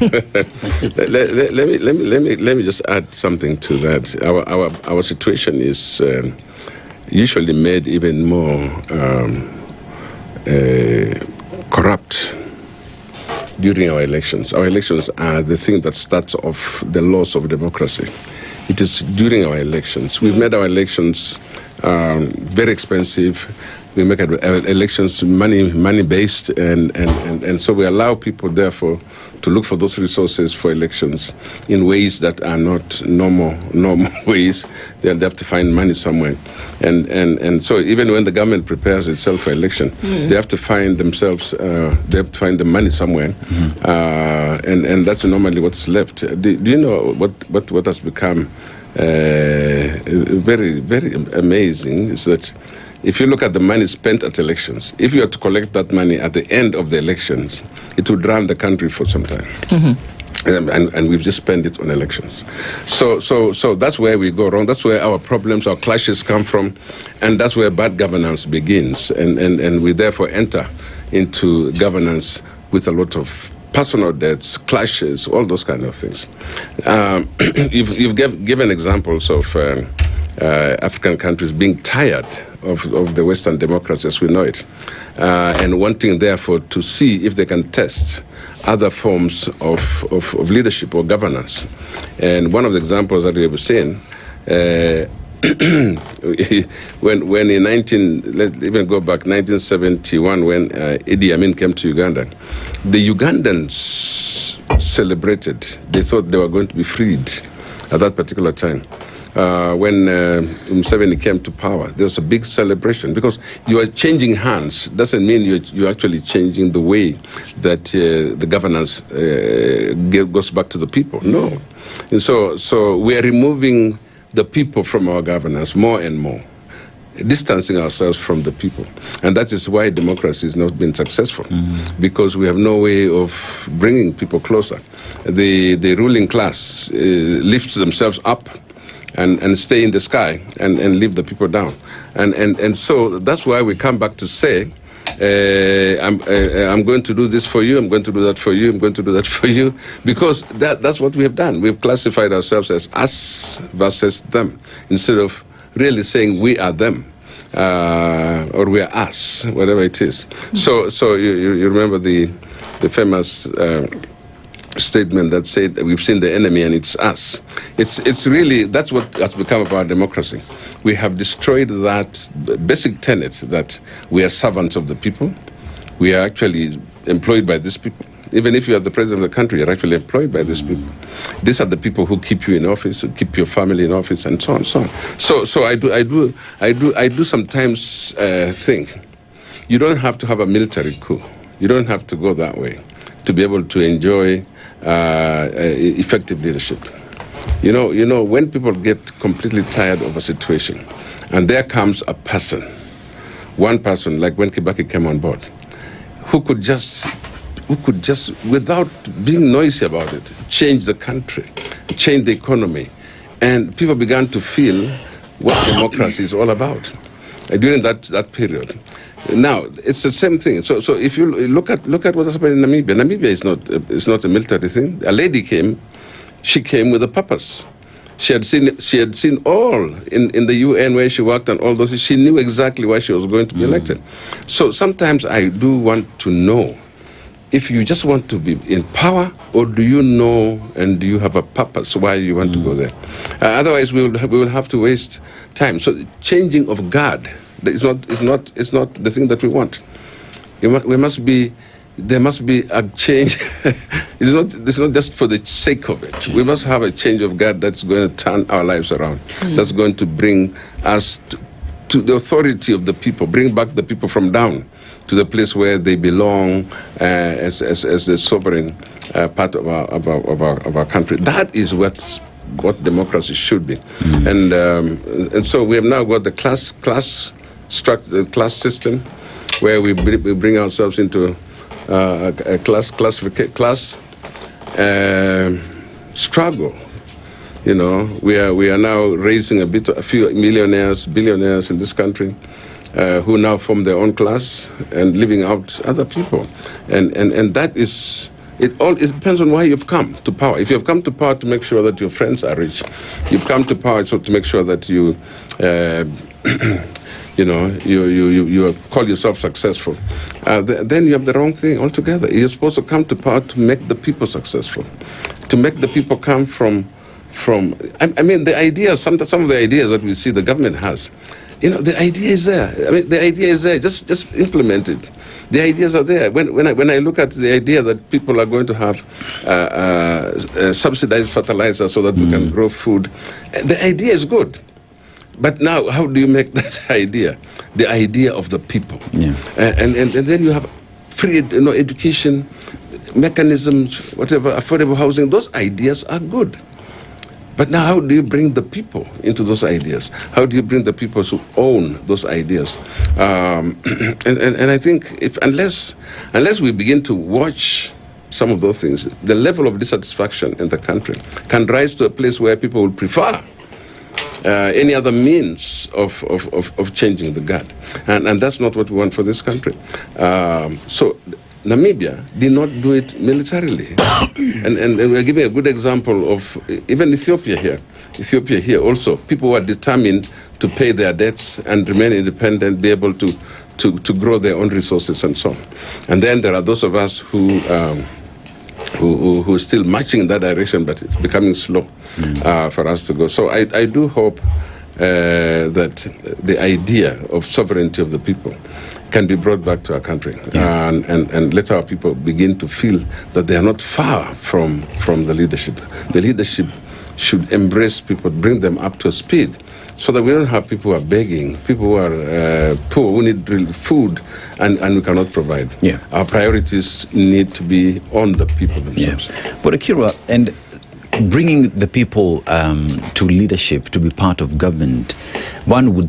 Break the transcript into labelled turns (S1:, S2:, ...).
S1: let me just add something to that. Our situation is usually made even more corrupt during our elections. Our elections are the thing that starts off the laws of democracy. It is during our elections. We've made our elections very expensive. We make our elections money-based, and so we allow people, therefore, to look for those resources for elections in ways that are not normal ways. They have to find money somewhere, and so even when the government prepares itself for election, they have to find themselves. They have to find the money somewhere, and that's normally what's left. Do you know what has become very, very amazing is that if you look at the money spent at elections, if you are to collect that money at the end of the elections, it would run the country for some time. And we've just spent it on elections. So that's where we go wrong. That's where our problems, our clashes come from, and that's where bad governance begins. And we therefore enter into governance with a lot of personal debts, clashes, all those kind of things. You've given examples of African countries being tired of the Western democracy as we know it, and wanting, therefore, to see if they can test other forms of leadership or governance. And one of the examples that we have seen, when in let's even go back, 1971, when Idi Amin came to Uganda, the Ugandans celebrated. They thought they were going to be freed at that particular time. When Museveni came to power, there was a big celebration because you are changing hands. Doesn't mean you're actually changing the way that the governance goes back to the people. No. And so we are removing the people from our governance more and more, distancing ourselves from the people. And that is why democracy has not been successful, because we have no way of bringing people closer. The ruling class lifts themselves up and stay in the sky and leave the people down. And so that's why we come back to say, I'm going to do this for you, I'm going to do that for you, I'm going to do that for you, because that's what we have done. We've classified ourselves as us versus them, instead of really saying we are them, or we are us, whatever it is. So you remember the famous statement that said we've seen the enemy and it's us. It's really, that's what has become of our democracy. We have destroyed that basic tenet that we are servants of the people. We are actually employed by these people. Even if you are the president of the country, you're actually employed by these people. These are the people who keep you in office, who keep your family in office, and so on, so on. So I do sometimes think you don't have to have a military coup. You don't have to go that way to be able to enjoy effective leadership. You know, when people get completely tired of a situation, and there comes a person, one person, like when Kibaki came on board, who could just, without being noisy about it, change the country, change the economy, and people began to feel what democracy is all about during that period. Now it's the same thing. So if you look at what has happened in Namibia, Namibia is not a military thing. A lady came. She came with a purpose. She had seen all in the UN where she worked and all those. She knew exactly why she was going to be elected. So sometimes I do want to know if you just want to be in power, or do you know and do you have a purpose why you want to go there? Otherwise, we will have to waste time. So changing of guard is not the thing that we want. There must be a change. It's not just for the sake of it. We must have a change of guard that's going to turn our lives around. That's going to bring us to the authority of the people, bring back the people from down to the place where they belong as the sovereign part of our country. That is what democracy should be. And so we have now got the class system, where we bring ourselves into a class struggle. You know, we are now raising a few millionaires, billionaires in this country, who now form their own class and living out other people, and that is It depends on why you've come to power. If you've come to power to make sure that your friends are rich, you've come to power so to make sure that you, you call yourself successful, then you have the wrong thing altogether. You're supposed to come to power to make the people successful, to make the people come from. I mean, the ideas. Some of the ideas that we see the government has. The idea is there. I mean, the idea is there. Just implement it. The ideas are there. When I look at the idea that people are going to have subsidized fertilizer so that we can grow food, the idea is good. But now, how do you make that idea the idea of the people?
S2: Yeah.
S1: And then you have free education, mechanisms, whatever, affordable housing. Those ideas are good. But now, how do you bring the people into those ideas? How do you bring the people who own those ideas? And I think unless we begin to watch some of those things, the level of dissatisfaction in the country can rise to a place where people will prefer any other means of changing the guard. And that's not what we want for this country. So Namibia did not do it militarily. and we're giving a good example of even Ethiopia here also. People were determined to pay their debts and remain independent, be able to grow their own resources and so on. And then there are those of us who are still marching in that direction, but it's becoming slow for us to go. So I do hope that the idea of sovereignty of the people can be brought back to our country, and let our people begin to feel that they are not far from the leadership. The leadership should embrace people, bring them up to speed, so that we don't have people who are begging, people who are poor, who need real food, and we cannot provide.
S2: Yeah.
S1: Our priorities need to be on the people themselves.
S2: Yeah. But Akira, and bringing the people to leadership, to be part of government, one would